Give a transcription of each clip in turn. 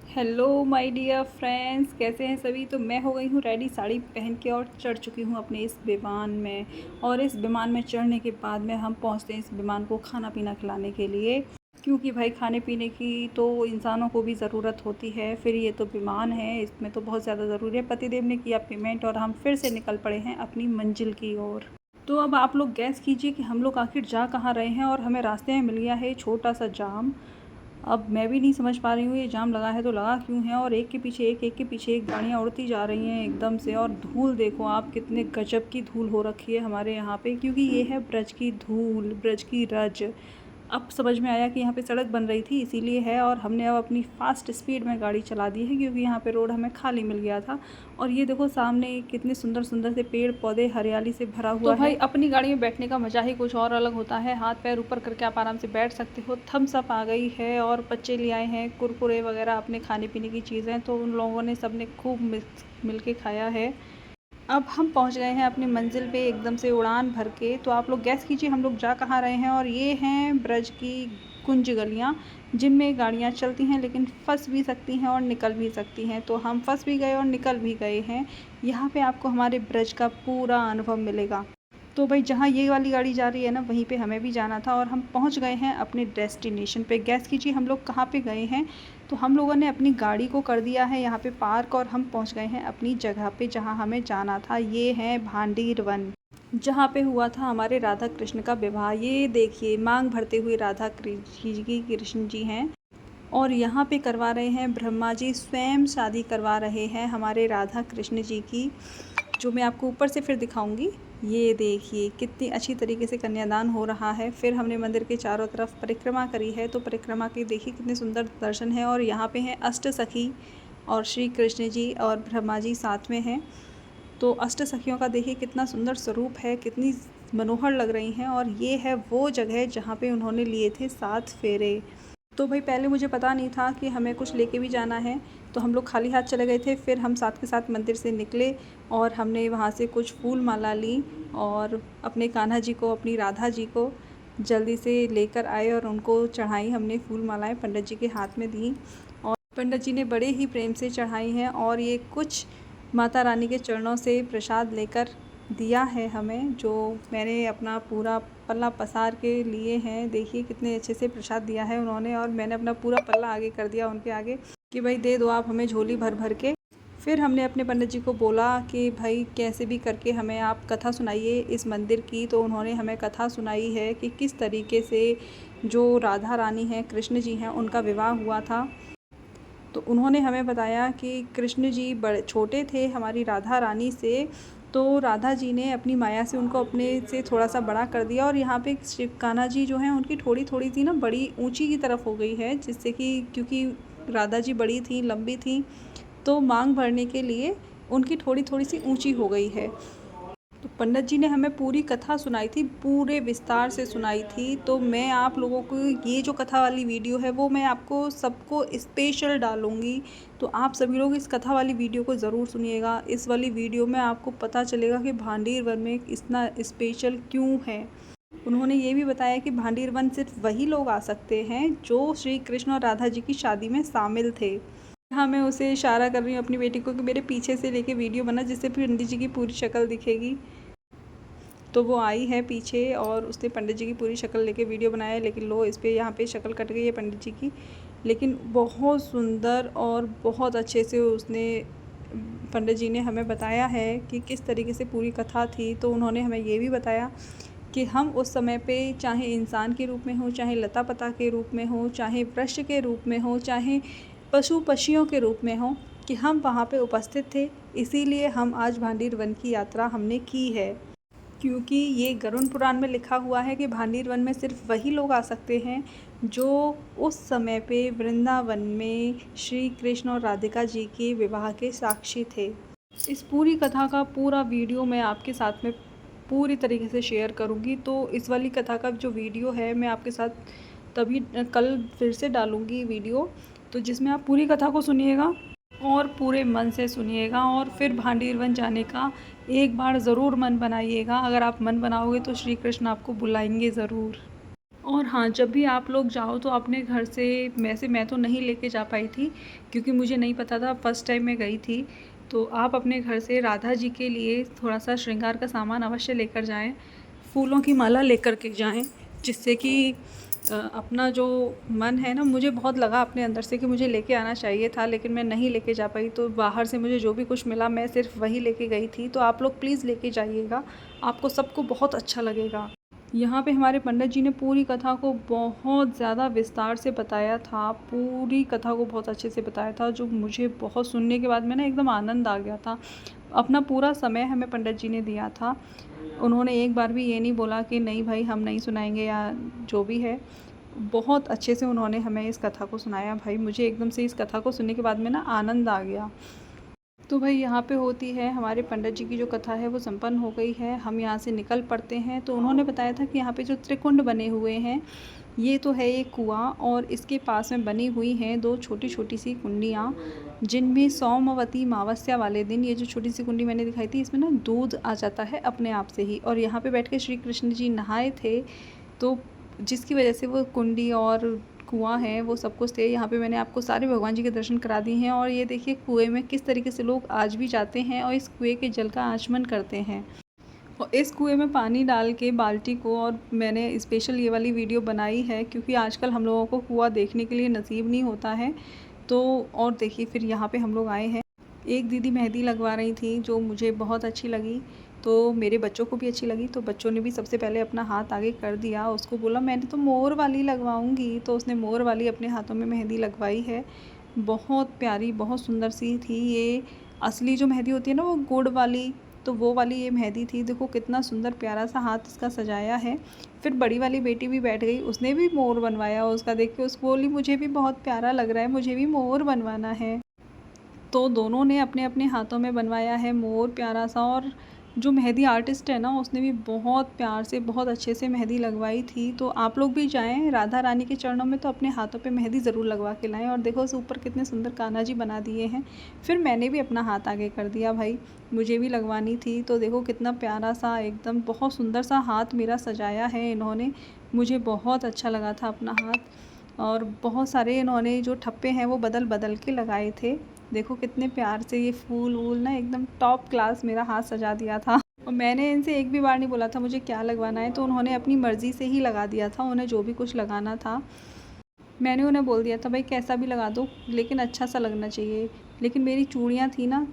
Hello my dear friends, कैसे हैं सभी। तो मैं हो गई हूँ रेडी साड़ी पहन के और चढ़ चुकी हूँ अपने इस विमान में। और इस विमान में चढ़ने के बाद में हम पहुँचते हैं इस विमान को खाना पीना खिलाने के लिए, क्योंकि भाई खाने पीने की तो इंसानों को भी ज़रूरत होती है। फिर ये तो विमान है, इसमें तो बहुत ज़्यादा ज़रूरी है। पतिदेव ने किया पेमेंट और हम फिर से निकल पड़े हैं अपनी मंजिल की ओर। तो अब आप लोग गैस कीजिए कि हम लोग आखिर जा कहाँ रहे हैं। और हमें रास्ते में मिल गया है छोटा सा जाम। अब मैं भी नहीं समझ पा रही हूँ ये जाम लगा है तो लगा क्यों है। और एक के पीछे एक के पीछे एक गाड़ियाँ उड़ती जा रही हैं एकदम से। और धूल देखो आप, कितने गजब की धूल हो रखी है हमारे यहाँ पे, क्योंकि ये है ब्रज की धूल, ब्रज की रज। अब समझ में आया कि यहाँ पे सड़क बन रही थी इसीलिए है। और हमने अब अपनी फ़ास्ट स्पीड में गाड़ी चला दी है, क्योंकि यहाँ पे रोड हमें खाली मिल गया था। और ये देखो सामने कितने सुंदर सुंदर से पेड़ पौधे हरियाली से भरा हुआ है। तो भाई अपनी गाड़ी में बैठने का मज़ा ही कुछ और अलग होता है। हाथ पैर ऊपर करके आप आराम से बैठ सकते हो। थम्स अप आ गई है और बच्चे ले आए हैं कुरकुरे वगैरह अपने खाने पीने की चीज़ें, तो उन लोगों ने सब ने खूब मिल के खाया है। अब हम पहुंच गए हैं अपनी मंजिल पे एकदम से उड़ान भर के। तो आप लोग गैस कीजिए हम लोग जा कहाँ रहे हैं। और ये हैं ब्रज की कुंज गलियाँ, जिनमें गाड़ियाँ चलती हैं लेकिन फंस भी सकती हैं और निकल भी सकती हैं। तो हम फंस भी गए और निकल भी गए हैं। यहाँ पे आपको हमारे ब्रज का पूरा अनुभव मिलेगा। तो भाई जहाँ ये वाली गाड़ी जा रही है ना, वहीं पे हमें भी जाना था। और हम पहुँच गए हैं अपने डेस्टिनेशन पे। गैस कीजिए हम लोग कहाँ पे गए हैं। तो हम लोगों ने अपनी गाड़ी को कर दिया है यहाँ पे पार्क, और हम पहुँच गए हैं अपनी जगह पे जहाँ हमें जाना था। ये है भांडीर वन, जहाँ पे हुआ था हमारे राधा कृष्ण का विवाह। ये देखिए मांग भरते हुए राधा कृष्ण जी हैं। और यहाँ पे करवा रहे हैं ब्रह्मा जी स्वयं शादी करवा रहे हैं हमारे राधा कृष्ण जी की, जो मैं आपको ऊपर से फिर दिखाऊंगी। ये देखिए कितनी अच्छी तरीके से कन्यादान हो रहा है। फिर हमने मंदिर के चारों तरफ परिक्रमा करी है। तो परिक्रमा के देखिए कितने सुंदर दर्शन है। और यहाँ पे हैं अष्ट सखी और श्री कृष्ण जी और ब्रह्मा जी साथ में हैं। तो अष्ट सखियों का देखिए कितना सुंदर स्वरूप है, कितनी मनोहर लग रही हैं। और ये है वो जगह जहाँ पे उन्होंने लिए थे 7 फेरे। तो भाई पहले मुझे पता नहीं था कि हमें कुछ लेके भी जाना है, तो हम लोग खाली हाथ चले गए थे। फिर हम साथ के साथ मंदिर से निकले और हमने वहाँ से कुछ फूल माला ली और अपने कान्हा जी को, अपनी राधा जी को जल्दी से लेकर आए और उनको चढ़ाई। हमने फूल मालाएं पंडित जी के हाथ में दी और पंडित जी ने बड़े ही प्रेम से चढ़ाई हैं। और ये कुछ माता रानी के चरणों से प्रसाद लेकर दिया है हमें, जो मैंने अपना पूरा पल्ला पसार के लिए हैं। देखिए कितने अच्छे से प्रसाद दिया है उन्होंने। और मैंने अपना पूरा पल्ला आगे कर दिया उनके आगे कि भाई दे दो आप हमें झोली भर भर के। फिर हमने अपने पंडित जी को बोला कि भाई कैसे भी करके हमें आप कथा सुनाइए इस मंदिर की। तो उन्होंने हमें कथा सुनाई है कि किस तरीके से जो राधा रानी हैं, कृष्ण जी हैं, उनका विवाह हुआ था। तो उन्होंने हमें बताया कि कृष्ण जी बड़े छोटे थे हमारी राधा रानी से, तो राधा जी ने अपनी माया से उनको अपने से थोड़ा सा बड़ा कर दिया। और यहाँ पे शिव कान्हा जी जो हैं उनकी थोड़ी थोड़ी सी ना बड़ी ऊंची की तरफ हो गई है, जिससे कि क्योंकि राधा जी बड़ी थी, लंबी थी, तो मांग भरने के लिए उनकी थोड़ी थोड़ी सी ऊंची हो गई है। तो पंडित जी ने हमें पूरी कथा सुनाई थी, पूरे विस्तार से सुनाई थी। तो मैं आप लोगों को ये जो कथा वाली वीडियो है वो मैं आपको सबको स्पेशल डालूँगी। तो आप सभी लोग इस कथा वाली वीडियो को ज़रूर सुनिएगा। इस वाली वीडियो में आपको पता चलेगा कि भांडीर वन में इतना स्पेशल क्यों है। उन्होंने ये भी बताया कि भांडीर वन सिर्फ वही लोग आ सकते हैं जो श्री कृष्ण और राधा जी की शादी में शामिल थे। हाँ, मैं उसे इशारा कर रही हूँ अपनी बेटी को कि मेरे पीछे से लेके वीडियो बना, जिससे पंडित जी की पूरी शक्ल दिखेगी। तो वो आई है पीछे और उसने पंडित जी की पूरी शक्ल लेके वीडियो बनाया है। लेकिन लो इस पे यहाँ पे शक्ल कट गई है पंडित जी की। लेकिन बहुत सुंदर और बहुत अच्छे से उसने पंडित जी ने हमें बताया है कि किस तरीके से पूरी कथा थी। तो उन्होंने हमें ये भी बताया कि हम उस समय पे चाहे इंसान के रूप में हो, चाहे लता पता के रूप में हो, चाहे वृक्ष के रूप में हो, चाहे पशु पक्षियों के रूप में हो, कि हम वहाँ पे उपस्थित थे। इसीलिए हम आज भांडीर वन की यात्रा हमने की है, क्योंकि ये गरुड़ पुराण में लिखा हुआ है कि भांडीर वन में सिर्फ वही लोग आ सकते हैं जो उस समय पे वृंदावन में श्री कृष्ण और राधिका जी के विवाह के साक्षी थे। इस पूरी कथा का पूरा वीडियो मैं आपके साथ में पूरी तरीके से शेयर करूंगी। तो इस वाली कथा का जो वीडियो है मैं आपके साथ तभी कल फिर से डालूंगी वीडियो, तो जिसमें आप पूरी कथा को सुनिएगा और पूरे मन से सुनिएगा। और फिर भांडीर वन जाने का एक बार ज़रूर मन बनाइएगा। अगर आप मन बनाओगे तो श्री कृष्ण आपको बुलाएंगे ज़रूर। और हाँ, जब भी आप लोग जाओ तो अपने घर से, वैसे मैं तो नहीं लेके जा पाई थी क्योंकि मुझे नहीं पता था, फर्स्ट टाइम मैं गई थी। तो आप अपने घर से राधा जी के लिए थोड़ा-सा श्रृंगार का सामान अवश्य लेकर जाएँ, फूलों की माला लेकर के जाएँ, जिससे कि अपना जो मन है ना, मुझे बहुत लगा अपने अंदर से कि मुझे लेके आना चाहिए था, लेकिन मैं नहीं लेके जा पाई। तो बाहर से मुझे जो भी कुछ मिला मैं सिर्फ़ वही लेके गई थी। तो आप लोग प्लीज़ लेके जाइएगा, आपको सबको बहुत अच्छा लगेगा। यहाँ पे हमारे पंडित जी ने पूरी कथा को बहुत ज़्यादा विस्तार से बताया था, पूरी कथा को बहुत अच्छे से बताया था, जो मुझे बहुत सुनने के बाद में ना एकदम आनंद आ गया था। अपना पूरा समय हमें पंडित जी ने दिया था। उन्होंने एक बार भी ये नहीं बोला कि नहीं भाई हम नहीं सुनाएँगे या जो भी है। बहुत अच्छे से उन्होंने हमें इस कथा को सुनाया भाई, मुझे एकदम से इस कथा को सुनने के बाद में ना आनंद आ गया। तो भाई यहाँ पे होती है हमारे पंडित जी की जो कथा है वो संपन्न हो गई है, हम यहाँ से निकल पड़ते हैं। तो उन्होंने बताया था कि यहाँ पे जो त्रिकुंड बने हुए हैं, ये तो है एक कुआं और इसके पास में बनी हुई हैं 2 छोटी-छोटी सी कुंडियाँ, जिनमें सोमवती अमावस्या वाले दिन ये जो छोटी सी कुंडी मैंने दिखाई थी, इसमें ना दूध आ जाता है अपने आप से ही। और यहाँ पे बैठ के श्री कृष्ण जी नहाए थे, तो जिसकी वजह से वो कुंडी और कुआँ है वो सब कुछ थे। यहाँ पे मैंने आपको सारे भगवान जी के दर्शन करा दिए हैं। और ये देखिए कुएँ में किस तरीके से लोग आज भी जाते हैं और इस कुएँ के जल का आचमन करते हैं। और इस कुएँ में पानी डाल के बाल्टी को, और मैंने स्पेशल ये वाली वीडियो बनाई है क्योंकि आजकल हम लोगों को कुआँ देखने के लिए नसीब नहीं होता है। तो और देखिए फिर यहाँ पे हम लोग आए हैं। एक दीदी मेहंदी लगवा रही थी जो मुझे बहुत अच्छी लगी, तो मेरे बच्चों को भी अच्छी लगी। तो बच्चों ने भी सबसे पहले अपना हाथ आगे कर दिया, उसको बोला मैंने तो मोर वाली लगवाऊंगी, तो उसने मोर वाली अपने हाथों में मेहंदी लगवाई है। बहुत प्यारी, बहुत सुंदर सी थी ये। असली जो मेहंदी होती है ना वो गुड़ वाली, तो वो वाली ये मेहंदी थी। देखो कितना सुंदर प्यारा सा हाथ इसका सजाया है। फिर बड़ी वाली बेटी भी बैठ गई, उसने भी मोर बनवाया उसका, देख के उसको बोली मुझे भी बहुत प्यारा लग रहा है, मुझे भी मोर बनवाना है। तो दोनों ने अपने-अपने हाथों में बनवाया है मोर प्यारा सा। और जो मेहंदी आर्टिस्ट है ना, उसने भी बहुत प्यार से, बहुत अच्छे से मेहंदी लगवाई थी। तो आप लोग भी जाएँ राधा रानी के चरणों में तो अपने हाथों पे मेहंदी ज़रूर लगवा के लाएँ। और देखो उस ऊपर कितने सुंदर कान्हा जी बना दिए हैं। फिर मैंने भी अपना हाथ आगे कर दिया भाई, मुझे भी लगवानी थी। तो देखो कितना प्यारा सा, एकदम बहुत सुंदर सा हाथ मेरा सजाया है इन्होंने। मुझे बहुत अच्छा लगा था अपना हाथ। और बहुत सारे इन्होंने जो ठप्पे हैं वो बदल-बदल के लगाए थे। देखो कितने प्यार से ये फूल वूल ना एकदम टॉप क्लास मेरा हाथ सजा दिया था। और मैंने इनसे एक भी बार नहीं बोला था मुझे क्या लगवाना है, तो उन्होंने अपनी मर्ज़ी से ही लगा दिया था, उन्हें जो भी कुछ लगाना था। मैंने उन्हें बोल दिया था भाई कैसा भी लगा दो लेकिन अच्छा सा लगना चाहिए। लेकिन मेरी चूड़ियाँ थी ना,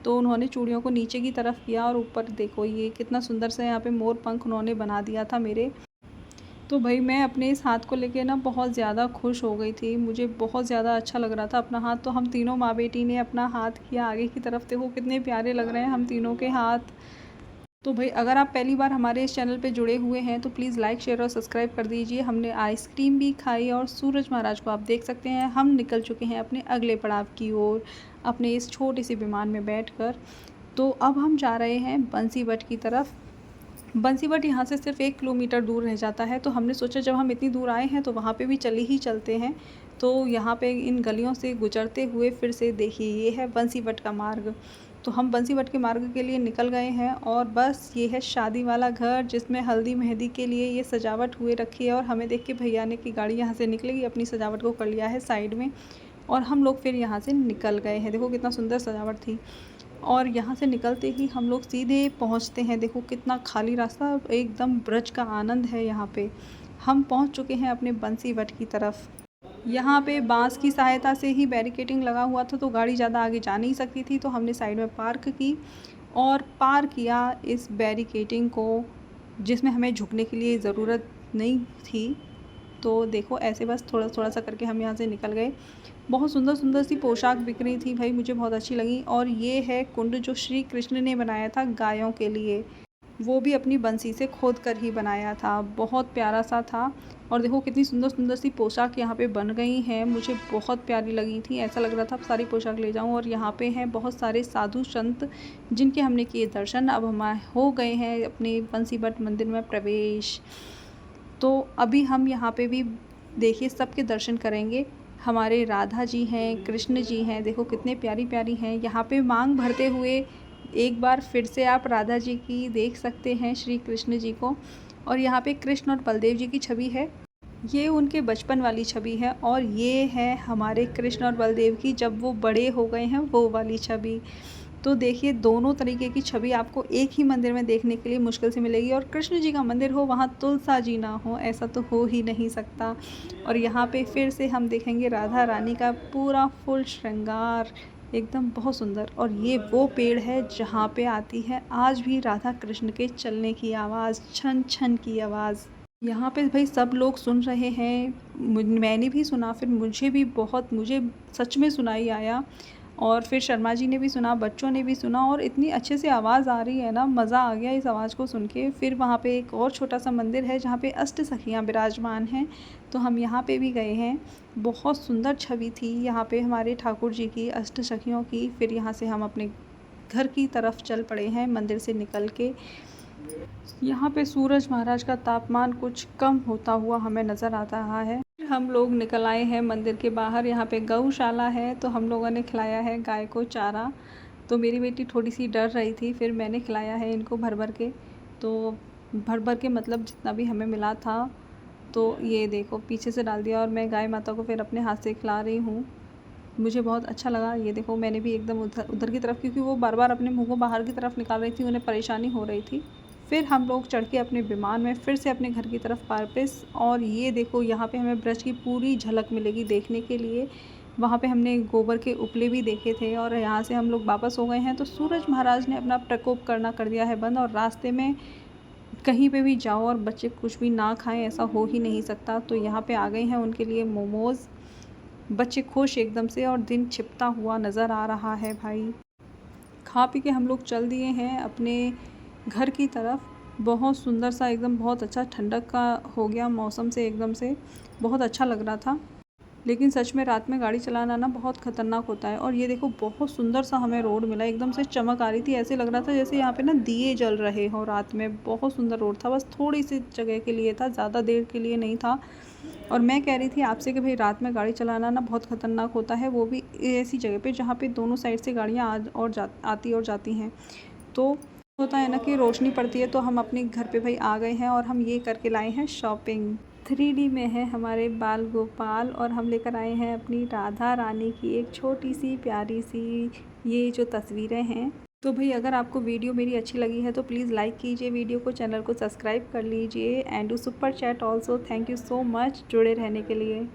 तो उन्होंने चूड़ियों को नीचे की तरफ किया और ऊपर देखो ये कितना सुंदर सा यहाँ पे मोर पंख उन्होंने बना दिया था मेरे। तो भाई मैं अपने इस हाथ को लेके ना बहुत ज़्यादा खुश हो गई थी, मुझे बहुत ज़्यादा अच्छा लग रहा था अपना हाथ। तो हम तीनों माँ बेटी ने अपना हाथ किया आगे की तरफ, देखो कितने प्यारे लग रहे हैं हम तीनों के हाथ। तो भाई अगर आप पहली बार हमारे इस चैनल पे जुड़े हुए हैं तो प्लीज़ लाइक शेयर और सब्सक्राइब कर दीजिए। हमने आइसक्रीम भी खाई और सूरज महाराज को आप देख सकते हैं, हम निकल चुके हैं अपने अगले पड़ाव की ओर अपने इस छोटे से विमान में बैठकर। तो अब हम जा रहे हैं बंसीवट की तरफ। बंसीवट यहाँ से सिर्फ 1 किलोमीटर दूर रह जाता है, तो हमने सोचा जब हम इतनी दूर आए हैं तो वहाँ पे भी चले ही चलते हैं। तो यहाँ पे इन गलियों से गुजरते हुए फिर से देखिए ये है बंसीवट का मार्ग। तो हम बंसीवट के मार्ग के लिए निकल गए हैं और बस ये है शादी वाला घर जिसमें हल्दी मेहंदी के लिए ये सजावट हुए रखी है। और हमें देख के भैया ने कि गाड़ी यहाँ से निकलेगी, अपनी सजावट को कर लिया है साइड में और हम लोग फिर यहाँ से निकल गए हैं। देखो कितना सुंदर सजावट थी। और यहाँ से निकलते ही हम लोग सीधे पहुँचते हैं, देखो कितना खाली रास्ता, एकदम ब्रज का आनंद है यहाँ पे। हम पहुँच चुके हैं अपने बंसीवट की तरफ। यहाँ पे बांस की सहायता से ही बैरिकेडिंग लगा हुआ था, तो गाड़ी ज़्यादा आगे जा नहीं सकती थी, तो हमने साइड में पार्क की और पार किया इस बैरिकेडिंग को, जिसमें हमें झुकने के लिए ज़रूरत नहीं थी। तो देखो ऐसे बस थोड़ा थोड़ा सा करके हम यहाँ से निकल गए। बहुत सुंदर सुंदर सी पोशाक बिक रही थी भाई, मुझे बहुत अच्छी लगी। और ये है कुंड जो श्री कृष्ण ने बनाया था गायों के लिए, वो भी अपनी बंसी से खोद कर ही बनाया था, बहुत प्यारा सा था। और देखो कितनी सुंदर सुंदर सी पोशाक यहाँ पे बन गई हैं, मुझे बहुत प्यारी लगी थी, ऐसा लग रहा था अब सारी पोशाक ले जाऊँ। और यहाँ पे हैं बहुत सारे साधु संत जिनके हमने किए दर्शन। अब हम हो गए हैं अपने बंसीवट मंदिर में प्रवेश। तो अभी हम यहाँ पे भी देखिए सबके दर्शन करेंगे। हमारे राधा जी हैं, कृष्ण जी हैं, देखो कितने प्यारी प्यारी हैं। यहाँ पे मांग भरते हुए एक बार फिर से आप राधा जी की देख सकते हैं, श्री कृष्ण जी को। और यहाँ पे कृष्ण और बलदेव जी की छवि है। ये उनके बचपन वाली छवि है और ये है हमारे कृष्ण और बलदेव की जब वो बड़े हो गए हैं वो वाली छवि। तो देखिए दोनों तरीके की छवि आपको एक ही मंदिर में देखने के लिए मुश्किल से मिलेगी और कृष्ण जी का मंदिर हो वहाँ तुलसा जी ना हो, ऐसा तो हो ही नहीं सकता। और यहाँ पे फिर से हम देखेंगे राधा रानी का पूरा फुल श्रृंगार, एकदम बहुत सुंदर। और ये वो पेड़ है जहाँ पे आती है आज भी राधा कृष्ण के चलने की आवाज़, छन छन की आवाज़। यहाँ पे भाई सब लोग सुन रहे हैं, मैंने भी सुना, फिर मुझे सच में सुनाई आया। और फिर शर्मा जी ने भी सुना, बच्चों ने भी सुना और इतनी अच्छे से आवाज़ आ रही है ना, मज़ा आ गया इस आवाज़ को सुन के। फिर वहाँ पे एक और छोटा सा मंदिर है जहाँ पे अष्ट सखियाँ विराजमान हैं, तो हम यहाँ पे भी गए हैं। बहुत सुंदर छवि थी यहाँ पे हमारे ठाकुर जी की, अष्ट सखियों की। फिर यहाँ से हम अपने घर की तरफ चल पड़े हैं मंदिर से निकल के। यहाँ पे सूरज महाराज का तापमान कुछ कम होता हुआ हमें नज़र आ रहा है। हम लोग निकल आए हैं मंदिर के बाहर, यहाँ पे गौशाला है तो हम लोगों ने खिलाया है गाय को चारा। तो मेरी बेटी थोड़ी सी डर रही थी, फिर मैंने खिलाया है इनको भर भर के। तो भर भर के मतलब जितना भी हमें मिला था, तो ये देखो पीछे से डाल दिया और मैं गाय माता को फिर अपने हाथ से खिला रही हूँ। मुझे बहुत अच्छा लगा। ये देखो मैंने भी एकदम उधर उधर की तरफ, क्योंकि वो बार बार अपने मुँह को बाहर की तरफ निकाल रही थी, उन्हें परेशानी हो रही थी। फिर हम लोग चढ़ के अपने विमान में फिर से अपने घर की तरफ वापस। और ये देखो यहाँ पे हमें ब्रज की पूरी झलक मिलेगी देखने के लिए। वहाँ पे हमने गोबर के उपले भी देखे थे और यहाँ से हम लोग वापस हो गए हैं। तो सूरज महाराज ने अपना प्रकोप करना कर दिया है बंद, और रास्ते में कहीं पे भी जाओ और बच्चे कुछ भी ना खाएं ऐसा हो ही नहीं सकता। तो यहाँ पे आ गए हैं उनके लिए मोमोज़। बच्चे खुश एकदम से और दिन छिपता हुआ नज़र आ रहा है भाई। खा पी के हम लोग चल दिए हैं अपने घर की तरफ। बहुत सुंदर सा एकदम, बहुत अच्छा ठंडक का हो गया मौसम से, एकदम से बहुत अच्छा लग रहा था। लेकिन सच में रात में गाड़ी चलाना ना बहुत ख़तरनाक होता है। और ये देखो बहुत सुंदर सा हमें रोड मिला, एकदम से चमक आ रही थी, ऐसे लग रहा था जैसे यहाँ पे ना दिए जल रहे हों रात में। बहुत सुंदर रोड था, बस थोड़ी सी जगह के लिए था, ज़्यादा देर के लिए नहीं था। और मैं कह रही थी आपसे कि भाई रात में गाड़ी चलाना ना बहुत ख़तरनाक होता है, वो भी ऐसी जगह पे जहाँ पे दोनों साइड से गाड़ियाँ आती और जाती हैं। तो होता है ना कि रोशनी पड़ती है। तो हम अपने घर पे भाई आ गए हैं और हम ये करके लाए हैं शॉपिंग। 3D में है हमारे बाल गोपाल और हम लेकर आए हैं अपनी राधा रानी की एक छोटी सी प्यारी सी ये जो तस्वीरें हैं। तो भाई अगर आपको वीडियो मेरी अच्छी लगी है तो प्लीज़ लाइक कीजिए वीडियो को, चैनल को सब्सक्राइब कर लीजिए and do super chat also. Thank you so much जुड़े रहने के लिए।